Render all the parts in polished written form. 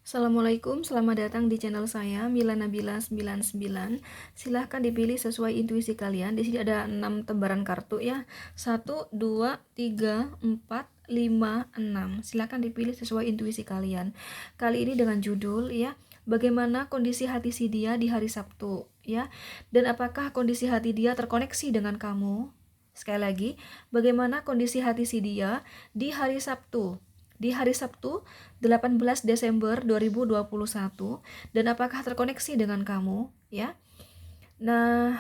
Assalamualaikum, selamat datang di channel saya Mila Nabila 99. Silahkan dipilih sesuai intuisi kalian. Di sini ada 6 lembaran kartu ya. 1, 2, 3, 4, 5, 6. Silahkan dipilih sesuai intuisi kalian. Kali ini dengan judul ya, bagaimana kondisi hati si dia di hari Sabtu ya. Dan apakah kondisi hati dia terkoneksi dengan kamu? Sekali lagi, bagaimana kondisi hati si dia di hari Sabtu? Di hari Sabtu 18 Desember 2021, dan apakah terkoneksi dengan kamu ya. Nah,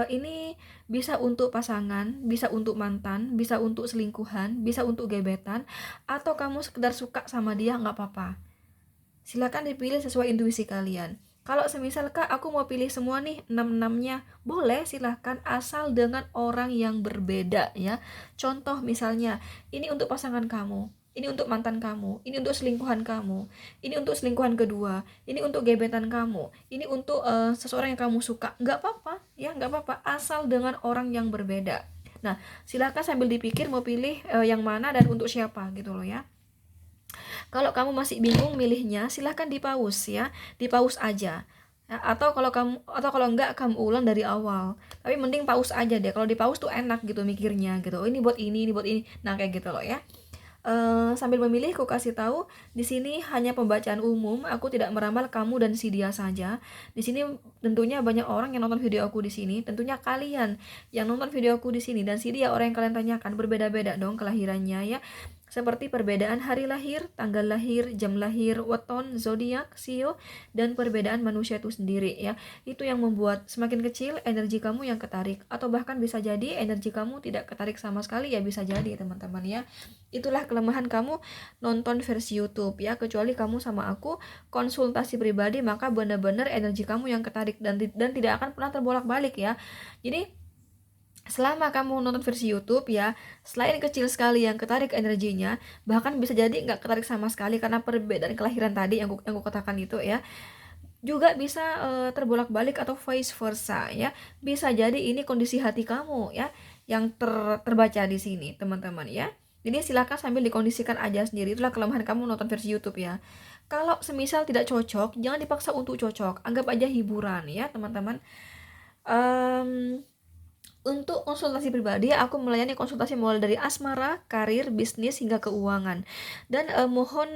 ini bisa untuk pasangan, bisa untuk mantan, bisa untuk selingkuhan, bisa untuk gebetan, atau kamu sekedar suka sama dia, nggak apa-apa. Silakan dipilih sesuai intuisi kalian. Kalau semisal Kak, aku mau pilih semua nih 6-6-nya, boleh, silahkan, asal dengan orang yang berbeda ya. Contoh misalnya, ini untuk pasangan kamu, ini untuk mantan kamu, ini untuk selingkuhan kamu, ini untuk selingkuhan kedua, ini untuk gebetan kamu, ini untuk seseorang yang kamu suka. Nggak apa-apa ya, nggak apa-apa, asal dengan orang yang berbeda. Nah, silahkan sambil dipikir mau pilih yang mana dan untuk siapa gitu loh ya. Kalau kamu masih bingung milihnya, silahkan di-pause ya, di-pause aja. Ya, atau kalau enggak kamu ulang dari awal. Tapi mending pause aja deh. Kalau di-pause tuh enak gitu mikirnya gitu. Oh, ini buat ini buat ini. Nah, kayak gitu loh ya. Sambil memilih, aku kasih tahu di sini hanya pembacaan umum. Aku tidak meramal kamu dan si dia saja. Di sini tentunya banyak orang yang nonton video aku di sini. Tentunya kalian yang nonton video aku di sini dan si dia orang yang kalian tanyakan berbeda-beda dong kelahirannya ya. Seperti perbedaan hari lahir, tanggal lahir, jam lahir, weton, zodiak, sio, dan perbedaan manusia itu sendiri ya. Itu yang membuat semakin kecil energi kamu yang ketarik, atau bahkan bisa jadi energi kamu tidak ketarik sama sekali ya, bisa jadi teman-teman ya. Itulah kelemahan kamu nonton versi YouTube ya. Kecuali kamu sama aku konsultasi pribadi, maka benar-benar energi kamu yang ketarik dan tidak akan pernah terbolak-balik ya. Jadi selama kamu nonton versi YouTube ya, selain kecil sekali yang ketarik energinya, bahkan bisa jadi nggak ketarik sama sekali karena perbedaan kelahiran tadi yang aku katakan itu ya, juga bisa terbolak-balik atau vice versa ya. Bisa jadi ini kondisi hati kamu ya yang terbaca di sini teman-teman ya. Jadi silakan sambil dikondisikan aja sendiri. Itulah kelemahan kamu nonton versi YouTube ya. Kalau semisal tidak cocok, jangan dipaksa untuk cocok. Anggap aja hiburan ya teman-teman. Untuk konsultasi pribadi, aku melayani konsultasi mulai dari asmara, karir, bisnis, hingga keuangan. Dan mohon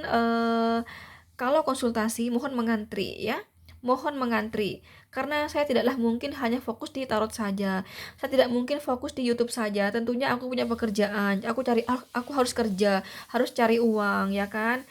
kalau konsultasi mohon mengantri ya. Mohon mengantri, karena saya tidaklah mungkin hanya fokus di tarot saja. Saya tidak mungkin fokus di YouTube saja. Tentunya aku punya pekerjaan. Aku harus kerja, harus cari uang, ya kan?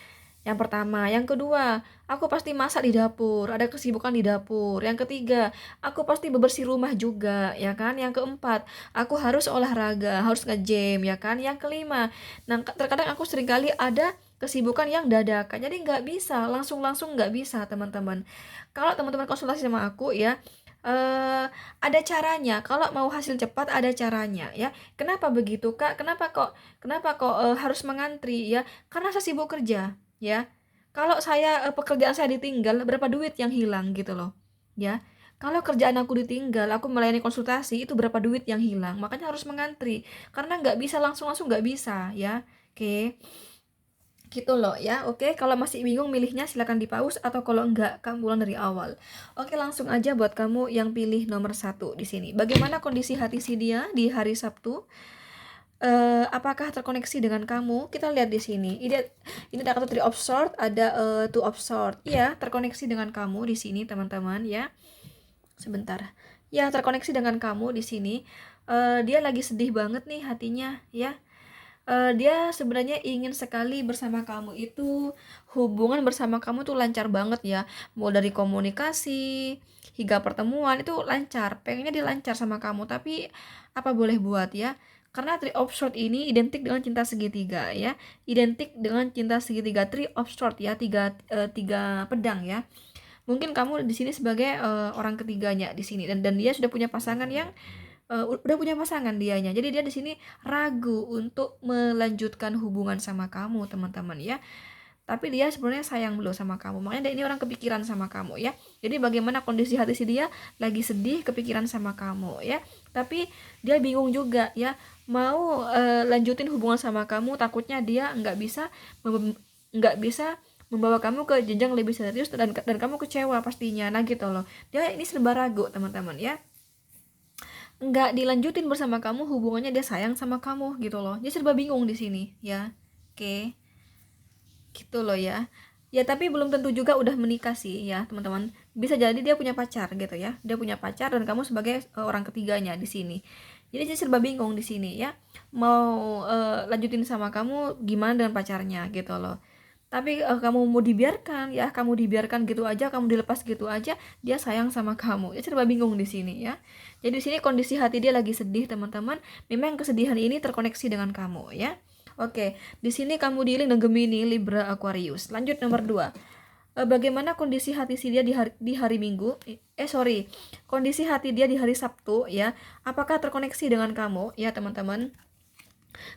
Yang pertama, yang kedua, aku pasti masak di dapur, ada kesibukan di dapur. Yang ketiga, aku pasti bebersih rumah juga, ya kan? Yang keempat, aku harus olahraga, harus nge-gym, ya kan? Yang kelima, nah terkadang aku seringkali ada kesibukan yang dadakan, jadi nggak bisa langsung nggak bisa teman-teman. Kalau teman-teman konsultasi sama aku ya, ada caranya. Kalau mau hasil cepat ada caranya ya. Kenapa begitu Kak? Kenapa kok harus mengantri ya? Karena saya sibuk kerja ya. Kalau saya pekerjaan saya ditinggal, berapa duit yang hilang gitu loh ya. Kalau kerjaan aku ditinggal, aku melayani konsultasi, itu berapa duit yang hilang. Makanya harus mengantri, karena nggak bisa langsung nggak bisa ya. Oke, gitu loh ya. Oke, kalau masih bingung milihnya silakan di pause, atau kalau enggak kamu ulang dari awal. Oke, langsung aja buat kamu yang pilih nomor 1 di sini. Bagaimana kondisi hati si dia di hari Sabtu? Apakah terkoneksi dengan kamu? Kita lihat di sini. Ini ada kartu Three of Swords, ada Two of Swords. Iya, terkoneksi dengan kamu di sini, teman-teman ya. Sebentar. Ya, terkoneksi dengan kamu di sini. Dia lagi sedih banget nih hatinya ya. Dia sebenarnya ingin sekali bersama kamu, itu hubungan bersama kamu tuh lancar banget ya. Mau dari komunikasi hingga pertemuan itu lancar. Pengennya dia lancar sama kamu, tapi apa boleh buat ya. Karena Three of Swords ini identik dengan cinta segitiga ya. Identik dengan cinta segitiga, Three of Swords ya, tiga pedang ya. Mungkin kamu di sini sebagai orang ketiganya di sini, dan dia sudah punya pasangan yang udah punya pasangan dianya. Jadi dia di sini ragu untuk melanjutkan hubungan sama kamu, teman-teman ya. Tapi dia sebenarnya sayang belum sama kamu. Makanya dia ini orang kepikiran sama kamu ya. Jadi bagaimana kondisi hati si dia? Lagi sedih, kepikiran sama kamu ya. Tapi dia bingung juga ya. Mau lanjutin hubungan sama kamu, takutnya dia nggak bisa membawa kamu ke jenjang lebih serius, dan kamu kecewa pastinya. Nah gitu loh, dia ini serba ragu teman-teman ya, nggak dilanjutin bersama kamu hubungannya, dia sayang sama kamu gitu loh, dia serba bingung di sini ya. Oke, gitu loh ya. Ya tapi belum tentu juga udah menikah sih ya teman-teman, bisa jadi dia punya pacar gitu ya, dia punya pacar dan kamu sebagai orang ketiganya di sini. Jadi dia serba bingung di sini ya, mau lanjutin sama kamu gimana dengan pacarnya gitu loh. Tapi kamu mau dibiarkan ya, kamu dibiarkan gitu aja, kamu dilepas gitu aja, dia sayang sama kamu, ya serba bingung di sini ya. Jadi di sini kondisi hati dia lagi sedih teman-teman, memang kesedihan ini terkoneksi dengan kamu ya. Oke, di sini kamu dealing dengan Gemini, Libra, Aquarius. Lanjut nomor 2. Bagaimana kondisi hati si dia di hari Minggu? Kondisi hati dia di hari Sabtu ya. Apakah terkoneksi dengan kamu ya teman-teman?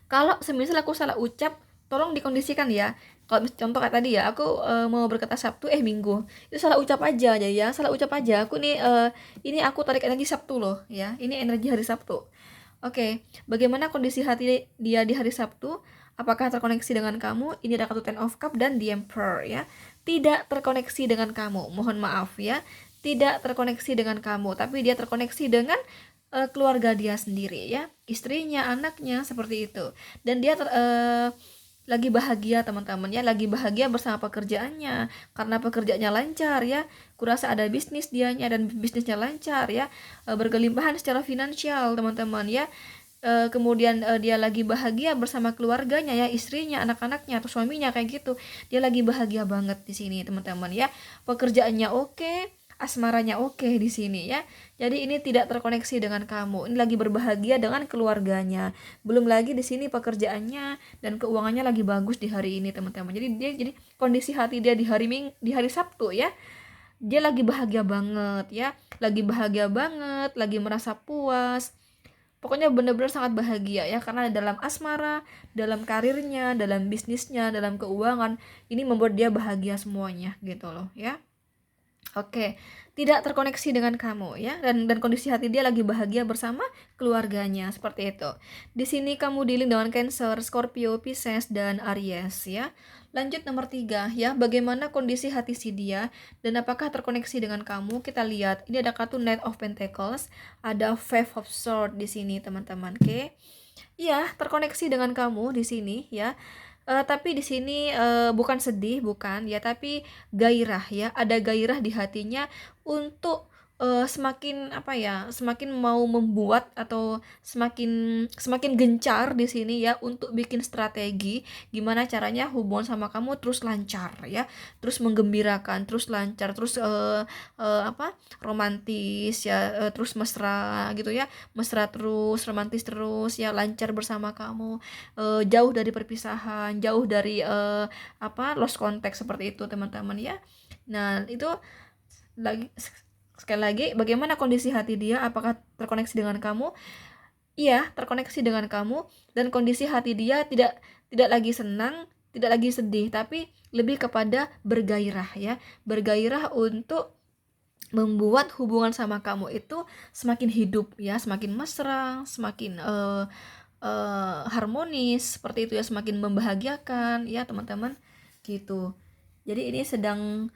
Kalau semisal aku salah ucap, tolong dikondisikan ya. Kalau contoh kayak tadi ya, aku mau berkata Sabtu Minggu, itu salah ucap aja ya, salah ucap aja. Aku nih ini aku tarik energi Sabtu loh ya. Ini energi hari Sabtu. Oke, bagaimana kondisi hati dia di hari Sabtu? Apakah terkoneksi dengan kamu? Ini ada kartu Ten of Cup dan The Emperor ya. Tidak terkoneksi dengan kamu, mohon maaf ya. Tidak terkoneksi dengan kamu, tapi dia terkoneksi dengan keluarga dia sendiri ya. Istrinya, anaknya, seperti itu. Dan dia lagi bahagia teman-teman ya, lagi bahagia bersama pekerjaannya karena pekerjaannya lancar ya. Kurasa ada bisnis dianya dan bisnisnya lancar ya, berkelimpahan secara finansial teman-teman ya. Kemudian dia lagi bahagia bersama keluarganya ya, istrinya, anak-anaknya atau suaminya kayak gitu. Dia lagi bahagia banget di sini teman-teman ya. Pekerjaannya oke, asmaranya oke di sini ya. Jadi ini tidak terkoneksi dengan kamu. Ini lagi berbahagia dengan keluarganya. Belum lagi di sini pekerjaannya dan keuangannya lagi bagus di hari ini teman-teman. Jadi kondisi hati dia di hari Sabtu ya. Dia lagi bahagia banget ya. Lagi bahagia banget, lagi merasa puas. Pokoknya benar-benar sangat bahagia ya, karena dalam asmara, dalam karirnya, dalam bisnisnya, dalam keuangan, ini membuat dia bahagia semuanya gitu loh ya. Oke, tidak terkoneksi dengan kamu ya, dan kondisi hati dia lagi bahagia bersama keluarganya seperti itu. Di sini kamu dealing dengan Cancer, Scorpio, Pisces dan Aries ya. Lanjut nomor 3 ya, bagaimana kondisi hati si dia dan apakah terkoneksi dengan kamu? Kita lihat, ini ada kartu Knight of Pentacles, ada Five of Swords di sini teman-teman. Oke. Iya, terkoneksi dengan kamu di sini ya. Tapi di sini bukan sedih, bukan ya, tapi gairah ya, ada gairah di hatinya untuk semakin apa ya, semakin mau membuat atau semakin semakin gencar di sini ya untuk bikin strategi gimana caranya hubungan sama kamu terus lancar ya, terus menggembirakan, terus lancar, terus apa, romantis ya, terus mesra gitu ya, mesra terus, romantis terus ya, lancar bersama kamu, jauh dari perpisahan, jauh dari lost contact seperti itu teman-teman ya. Nah itu lagi, sekali lagi, bagaimana kondisi hati dia, apakah terkoneksi dengan kamu? Iya, terkoneksi dengan kamu, dan kondisi hati dia tidak lagi senang, tidak lagi sedih, tapi lebih kepada bergairah ya, bergairah untuk membuat hubungan sama kamu itu semakin hidup ya, semakin mesra, semakin harmonis seperti itu ya, semakin membahagiakan ya teman-teman gitu. Jadi ini sedang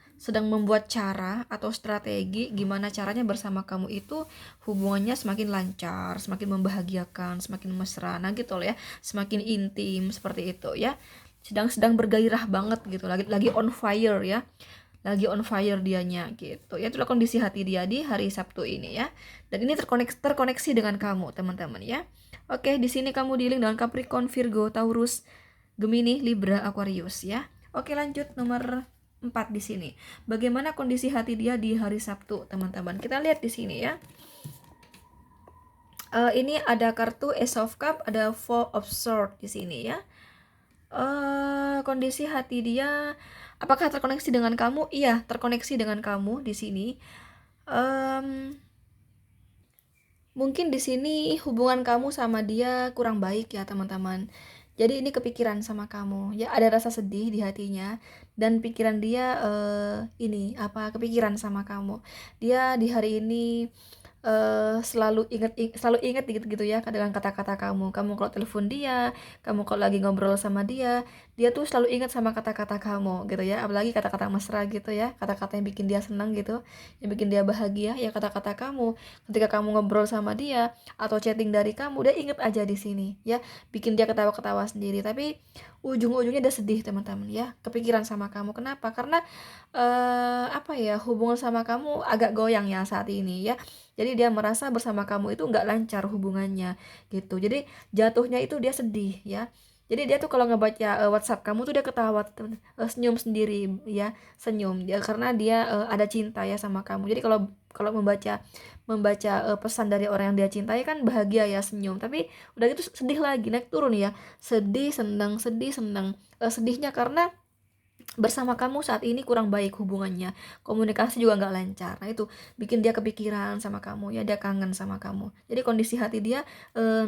membuat cara atau strategi gimana caranya bersama kamu itu hubungannya semakin lancar, semakin membahagiakan, semakin mesra, nah gitu loh ya, semakin intim seperti itu ya. Sedang bergairah banget gitu, lagi on fire ya, lagi on fire dianya gitu ya. Itulah kondisi hati dia di hari Sabtu ini ya, dan ini terkoneksi dengan kamu teman-teman ya. Oke, di sini kamu dealing dengan Capricorn, Virgo, Taurus, Gemini, Libra, Aquarius ya. Oke, lanjut nomor 4 di sini. Bagaimana kondisi hati dia di hari Sabtu teman-teman? Kita lihat di sini ya. Ini ada kartu Ace of Cup, ada Four of Swords di sini ya. Kondisi hati dia apakah terkoneksi dengan kamu? Iya, terkoneksi dengan kamu di sini. Mungkin di sini hubungan kamu sama dia kurang baik ya teman-teman. Jadi ini kepikiran sama kamu ya, ada rasa sedih di hatinya, dan pikiran dia kepikiran sama kamu. Dia di hari ini selalu ingat gitu ya dengan kata-kata kamu. Kamu kalau telepon dia, kamu kalau lagi ngobrol sama dia, dia tuh selalu ingat sama kata-kata kamu gitu ya. Apalagi kata-kata mesra gitu ya, kata-kata yang bikin dia senang gitu, yang bikin dia bahagia ya kata-kata kamu. Ketika kamu ngobrol sama dia atau chatting dari kamu, dia inget aja di sini ya, bikin dia ketawa-ketawa sendiri. Tapi ujung-ujungnya dia sedih teman-teman ya, kepikiran sama kamu. Kenapa? Karena apa ya, hubungan sama kamu agak goyang ya saat ini ya. Jadi dia merasa bersama kamu itu nggak lancar hubungannya gitu. Jadi jatuhnya itu dia sedih ya. Jadi dia tuh kalau ngebaca WhatsApp kamu tuh dia ketawa, senyum sendiri ya, senyum dia karena dia ada cinta ya sama kamu. Jadi kalau kalau membaca membaca pesan dari orang yang dia cintai kan bahagia ya, senyum. Tapi udah gitu sedih lagi, naik turun ya. Sedih, senang. Sedihnya karena bersama kamu saat ini kurang baik hubungannya, komunikasi juga nggak lancar. Nah itu bikin dia kepikiran sama kamu ya, dia kangen sama kamu. Jadi kondisi hati dia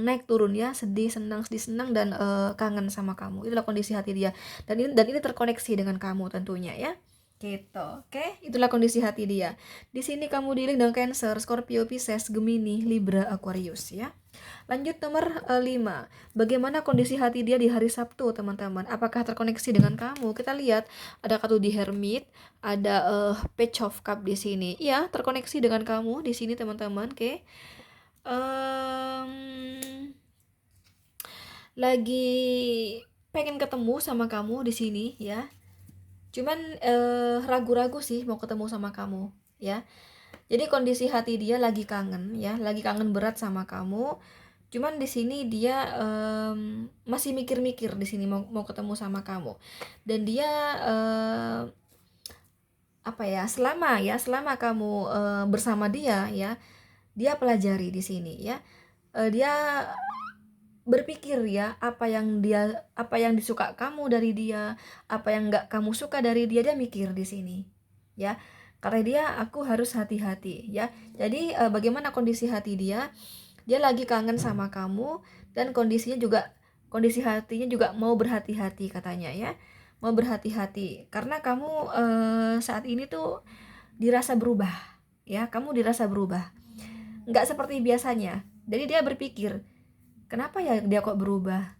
naik turun ya, sedih senang dan kangen sama kamu. Itulah kondisi hati dia, dan ini terkoneksi dengan kamu tentunya ya gitu. Oke, itulah kondisi hati dia. Di sini kamu dealing dengan Cancer, Scorpio, Pisces, Gemini, Libra, Aquarius ya. Lanjut nomor 5. Bagaimana kondisi hati dia di hari Sabtu, teman-teman? Apakah terkoneksi dengan kamu? Kita lihat ada kartu di Hermit, ada Page of Cup di sini. Iya, terkoneksi dengan kamu di sini, teman-teman. Oke. Lagi pengen ketemu sama kamu di sini ya. Cuman ragu-ragu sih mau ketemu sama kamu ya. Jadi kondisi hati dia lagi kangen ya, lagi kangen berat sama kamu. Cuman di sini dia masih mikir-mikir di sini mau ketemu sama kamu. Dan dia apa ya? Selama kamu bersama dia ya, dia pelajari di sini ya. Dia berpikir ya apa yang disuka kamu dari dia, apa yang nggak kamu suka dari dia, dia mikir di sini ya. Karena dia aku harus hati-hati ya. Jadi bagaimana kondisi hati dia? Dia lagi kangen sama kamu dan kondisi hatinya juga mau berhati-hati katanya ya. Mau berhati-hati karena kamu saat ini tuh dirasa berubah ya. Kamu dirasa berubah. Nggak seperti biasanya. Jadi dia berpikir, kenapa ya dia kok berubah?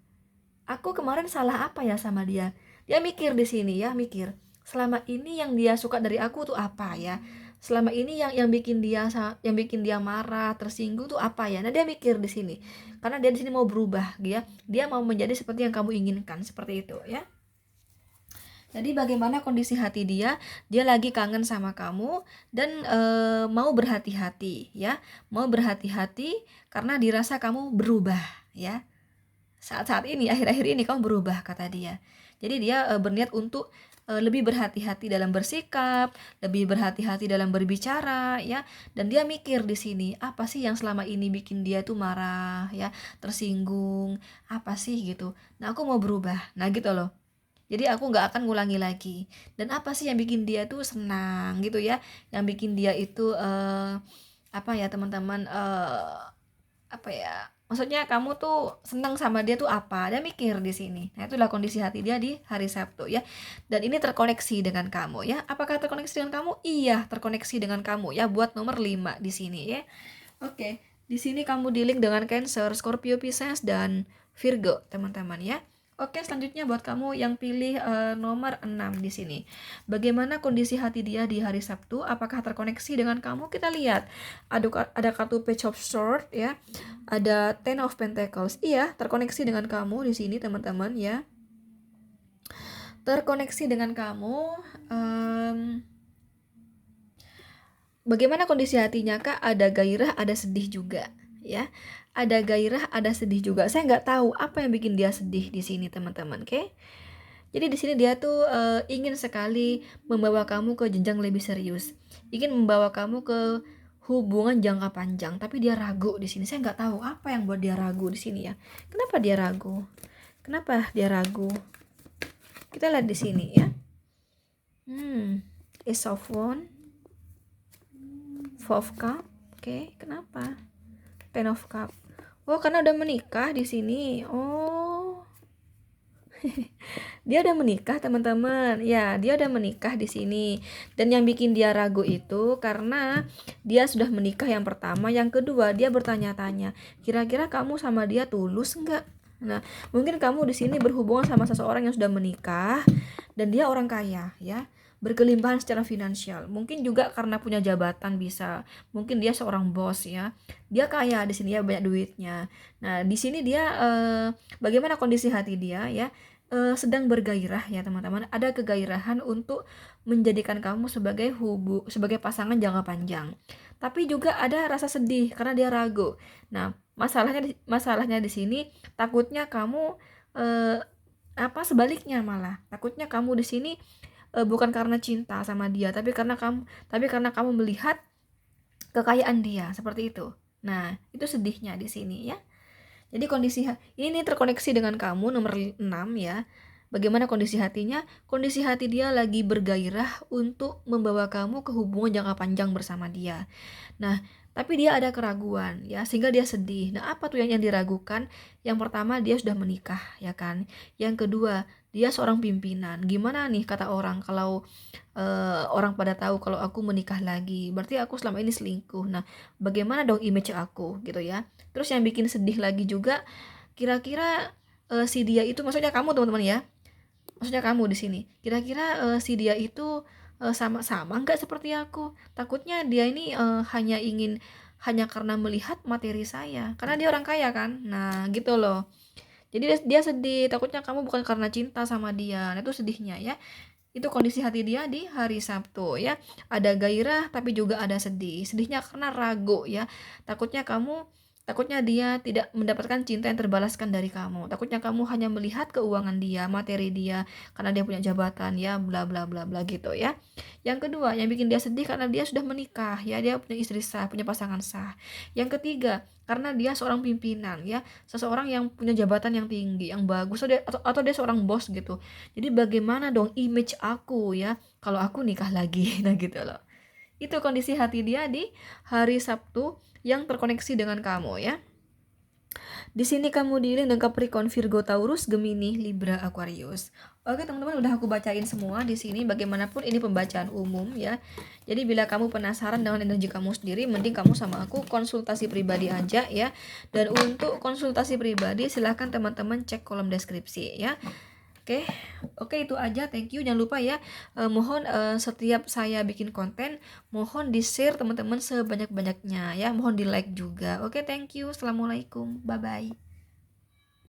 Aku kemarin salah apa ya sama dia? Dia mikir di sini ya, mikir. Selama ini yang dia suka dari aku tuh apa ya? Selama ini yang bikin dia marah, tersinggung tuh apa ya? Nah, dia mikir di sini. Karena dia di sini mau berubah, dia. Dia mau menjadi seperti yang kamu inginkan, seperti itu ya. Jadi bagaimana kondisi hati dia? Dia lagi kangen sama kamu dan mau berhati-hati ya. Mau berhati-hati karena dirasa kamu berubah ya. Saat-saat ini, akhir-akhir ini kamu berubah kata dia. Jadi dia berniat untuk lebih berhati-hati dalam bersikap, lebih berhati-hati dalam berbicara ya. Dan dia mikir di sini, apa sih yang selama ini bikin dia tuh marah ya, tersinggung, apa sih gitu. Nah, aku mau berubah. Nah, gitu loh. Jadi aku nggak akan ngulangi lagi. Dan apa sih yang bikin dia tuh senang gitu ya, yang bikin dia itu apa ya teman-teman, apa ya, maksudnya kamu tuh senang sama dia tuh apa, dia mikir di sini. Nah itulah kondisi hati dia di hari Sabtu ya. Dan ini terkoneksi dengan kamu ya. Apakah terkoneksi dengan kamu? Iya, terkoneksi dengan kamu ya, buat nomor 5 di sini ya. Oke, di sini kamu dealing dengan Cancer, Scorpio, Pisces, dan Virgo teman-teman ya. Oke, selanjutnya buat kamu yang pilih nomor 6 di sini. Bagaimana kondisi hati dia di hari Sabtu? Apakah terkoneksi dengan kamu? Kita lihat. Ada kartu Page of Swords ya. Ada Ten of Pentacles. Iya, terkoneksi dengan kamu di sini teman-teman ya. Terkoneksi dengan kamu. Bagaimana kondisi hatinya Kak? Ada gairah, ada sedih juga ya. Ada gairah, ada sedih juga. Saya nggak tahu apa yang bikin dia sedih di sini teman-teman, oke? Jadi di sini dia tuh ingin sekali membawa kamu ke jenjang lebih serius, ingin membawa kamu ke hubungan jangka panjang, tapi dia ragu di sini. Saya nggak tahu apa yang buat dia ragu di sini ya. Kenapa dia ragu? Kenapa dia ragu? Kita lihat di sini ya. Ace of Wands, Four of Cup. Oke, kenapa? Ten of Cup. Oh, karena udah menikah di sini. Oh. Dia udah menikah, teman-teman. Ya, dia udah menikah di sini. Dan yang bikin dia ragu itu karena dia sudah menikah yang pertama, yang kedua dia bertanya-tanya, kira-kira kamu sama dia tulus enggak? Nah, mungkin kamu di sini berhubungan sama seseorang yang sudah menikah dan dia orang kaya, ya, berkelimpahan secara finansial. Mungkin juga karena punya jabatan bisa. Mungkin dia seorang bos, ya. Dia kaya di sini, ya, banyak duitnya. Nah, di sini dia bagaimana kondisi hati dia, ya? Sedang bergairah, ya, teman-teman. Ada kegairahan untuk menjadikan kamu sebagai pasangan jangka panjang. Tapi juga ada rasa sedih karena dia ragu. Nah, masalahnya di sini takutnya kamu eh, sebaliknya, malah takutnya kamu di sini bukan karena cinta sama dia, tapi karena kamu melihat kekayaan dia seperti itu. Nah, itu sedihnya di sini, ya. Jadi ini terkoneksi dengan kamu nomor 6, ya. Bagaimana kondisi hatinya? Kondisi hati dia lagi bergairah untuk membawa kamu ke hubungan jangka panjang bersama dia. Nah, tapi dia ada keraguan, ya, sehingga dia sedih. Nah, apa tuh yang diragukan? Yang pertama, dia sudah menikah, ya kan? Yang kedua, dia seorang pimpinan. Gimana nih kata orang kalau orang pada tahu kalau aku menikah lagi? Berarti aku selama ini selingkuh. Nah, bagaimana dong image aku gitu, ya? Terus yang bikin sedih lagi juga, kira-kira si dia itu, maksudnya kamu, teman-teman, ya. Maksudnya kamu di sini. Kira-kira si dia itu sama-sama nggak seperti aku? Takutnya dia ini hanya karena melihat materi saya. Karena dia orang kaya kan. Nah, gitu loh. Jadi dia sedih, takutnya kamu bukan karena cinta sama dia. Nah, itu sedihnya, ya. Itu kondisi hati dia di hari Sabtu, ya. Ada gairah tapi juga ada sedih. Sedihnya karena ragu, ya. Takutnya dia tidak mendapatkan cinta yang terbalaskan dari kamu. Takutnya kamu hanya melihat keuangan dia, materi dia, karena dia punya jabatan, ya, bla bla bla bla gitu, ya. Yang kedua, yang bikin dia sedih karena dia sudah menikah, ya, dia punya istri sah, punya pasangan sah. Yang ketiga, karena dia seorang pimpinan, ya, seseorang yang punya jabatan yang tinggi, yang bagus, atau dia seorang bos gitu. Jadi bagaimana dong image aku, ya, kalau aku nikah lagi. Nah, gitu loh. Itu kondisi hati dia di hari Sabtu yang terkoneksi dengan kamu, ya. Di sini kamu dirilis dengan Capricorn, Virgo, Taurus, Gemini, Libra, Aquarius. Oke, teman-teman, udah aku bacain semua di sini. Bagaimanapun ini pembacaan umum, ya. Jadi bila kamu penasaran dengan energi kamu sendiri, mending kamu sama aku konsultasi pribadi aja, ya. Dan untuk konsultasi pribadi silahkan teman-teman cek kolom deskripsi, ya. Oke, itu aja. Thank you. Jangan lupa, ya, mohon setiap saya bikin konten, mohon di-share teman-teman sebanyak-banyaknya, ya. Mohon di-like juga. Oke, thank you. Assalamualaikum. Bye-bye.